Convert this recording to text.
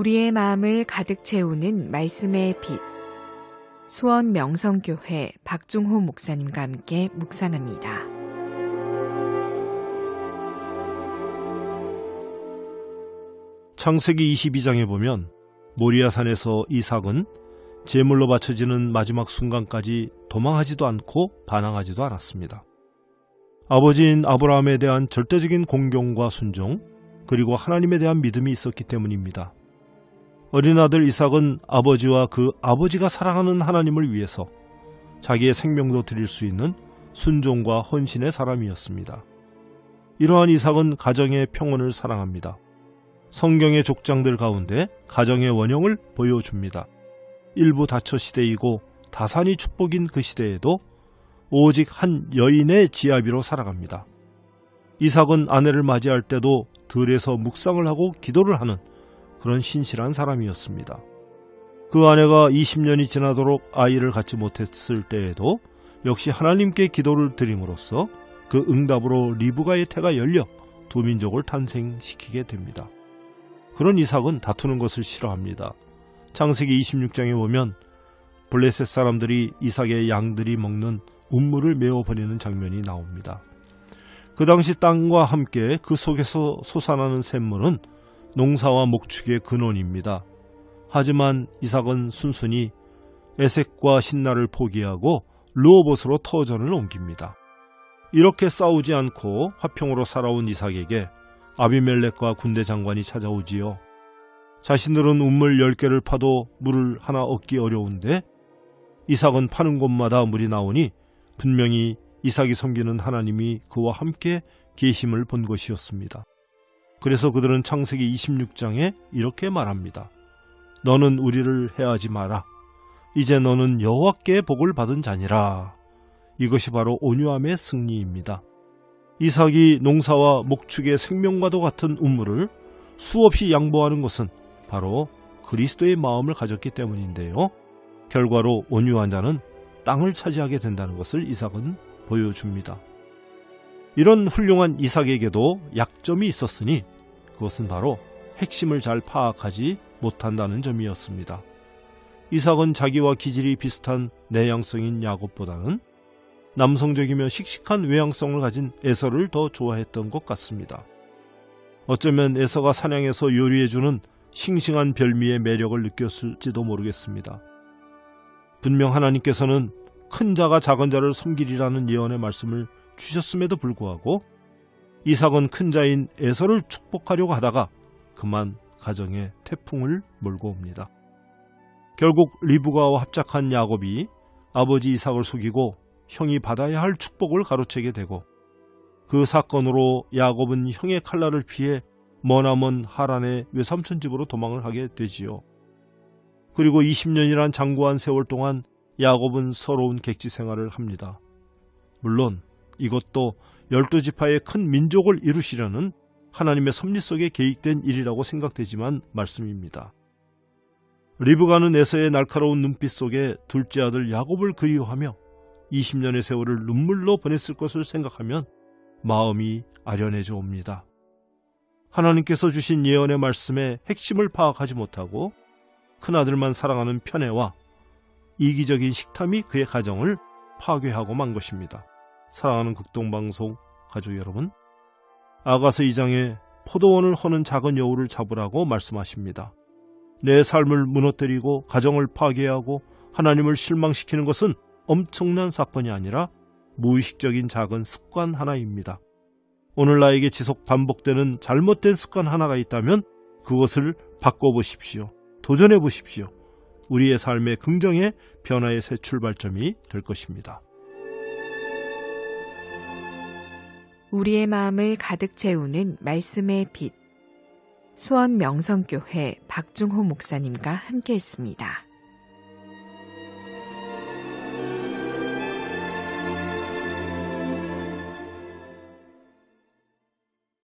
우리의 마음을 가득 채우는 말씀의 빛. 수원 명성교회 박중호 목사님과 함께 묵상합니다. 창세기 22장에 보면 모리아산에서 이삭은 제물로 바쳐지는 마지막 순간까지 도망하지도 않고 반항하지도 않았습니다. 아버지인 아브라함에 대한 절대적인 공경과 순종, 그리고 하나님에 대한 믿음이 있었기 때문입니다. 어린 아들 이삭은 아버지와 그 아버지가 사랑하는 하나님을 위해서 자기의 생명도 드릴 수 있는 순종과 헌신의 사람이었습니다. 이러한 이삭은 가정의 평온을 사랑합니다. 성경의 족장들 가운데 가정의 원형을 보여줍니다. 일부 다처 시대이고 다산이 축복인 그 시대에도 오직 한 여인의 지아비로 살아갑니다. 이삭은 아내를 맞이할 때도 들에서 묵상을 하고 기도를 하는 그런 신실한 사람이었습니다. 그 아내가 20년이 지나도록 아이를 갖지 못했을 때에도 역시 하나님께 기도를 드림으로써 그 응답으로 리브가의 태가 열려 두 민족을 탄생시키게 됩니다. 그런 이삭은 다투는 것을 싫어합니다. 창세기 26장에 보면 블레셋 사람들이 이삭의 양들이 먹는 운물을 메어버리는 장면이 나옵니다. 그 당시 땅과 함께 그 속에서 솟아나는 샘물은 농사와 목축의 근원입니다. 하지만 이삭은 순순히 에색과 신나를 포기하고 르호봇으로 터전을 옮깁니다. 이렇게 싸우지 않고 화평으로 살아온 이삭에게 아비멜렉과 군대 장관이 찾아오지요. 자신들은 우물 10개를 파도 물을 하나 얻기 어려운데 이삭은 파는 곳마다 물이 나오니 분명히 이삭이 섬기는 하나님이 그와 함께 계심을 본 것이었습니다. 그래서 그들은 창세기 26장에 이렇게 말합니다. 너는 우리를 해하지 마라. 이제 너는 여호와께 복을 받은 자니라. 이것이 바로 온유함의 승리입니다. 이삭이 농사와 목축의 생명과도 같은 운물을 수없이 양보하는 것은 바로 그리스도의 마음을 가졌기 때문인데요. 결과로 온유한 자는 땅을 차지하게 된다는 것을 이삭은 보여줍니다. 이런 훌륭한 이삭에게도 약점이 있었으니 그것은 바로 핵심을 잘 파악하지 못한다는 점이었습니다. 이삭은 자기와 기질이 비슷한 내향성인 야곱보다는 남성적이며 씩씩한 외향성을 가진 에서를 더 좋아했던 것 같습니다. 어쩌면 에서가 사냥해서 요리해주는 싱싱한 별미의 매력을 느꼈을지도 모르겠습니다. 분명 하나님께서는 큰 자가 작은 자를 섬기리라는 예언의 말씀을 주셨음에도 불구하고 이삭은 큰 자인 에서를 축복하려고 하다가 그만 가정에 태풍을 몰고 옵니다. 결국 리브가와 합작한 야곱이 아버지 이삭을 속이고 형이 받아야 할 축복을 가로채게 되고 그 사건으로 야곱은 형의 칼날을 피해 머나먼 하란의 외삼촌 집으로 도망을 하게 되지요. 그리고 20년이란 장구한 세월 동안 야곱은 서러운 객지 생활을 합니다. 물론 이것도 12지파의 큰 민족을 이루시려는 하나님의 섭리 속에 계획된 일이라고 생각되지만 말씀입니다. 리브가는 에서의 날카로운 눈빛 속에 둘째 아들 야곱을 그리워하며 20년의 세월을 눈물로 보냈을 것을 생각하면 마음이 아련해져 옵니다. 하나님께서 주신 예언의 말씀의 핵심을 파악하지 못하고 큰아들만 사랑하는 편애와 이기적인 식탐이 그의 가정을 파괴하고 만 것입니다. 사랑하는 극동방송 가족 여러분, 아가서 2장에 포도원을 허는 작은 여우를 잡으라고 말씀하십니다. 내 삶을 무너뜨리고 가정을 파괴하고 하나님을 실망시키는 것은 엄청난 사건이 아니라 무의식적인 작은 습관 하나입니다. 오늘 나에게 지속 반복되는 잘못된 습관 하나가 있다면 그것을 바꿔보십시오. 도전해보십시오. 우리의 삶의 긍정의 변화의 새 출발점이 될 것입니다. 우리의 마음을 가득 채우는 말씀의 빛. 수원 명성교회 박중호 목사님과 함께했습니다.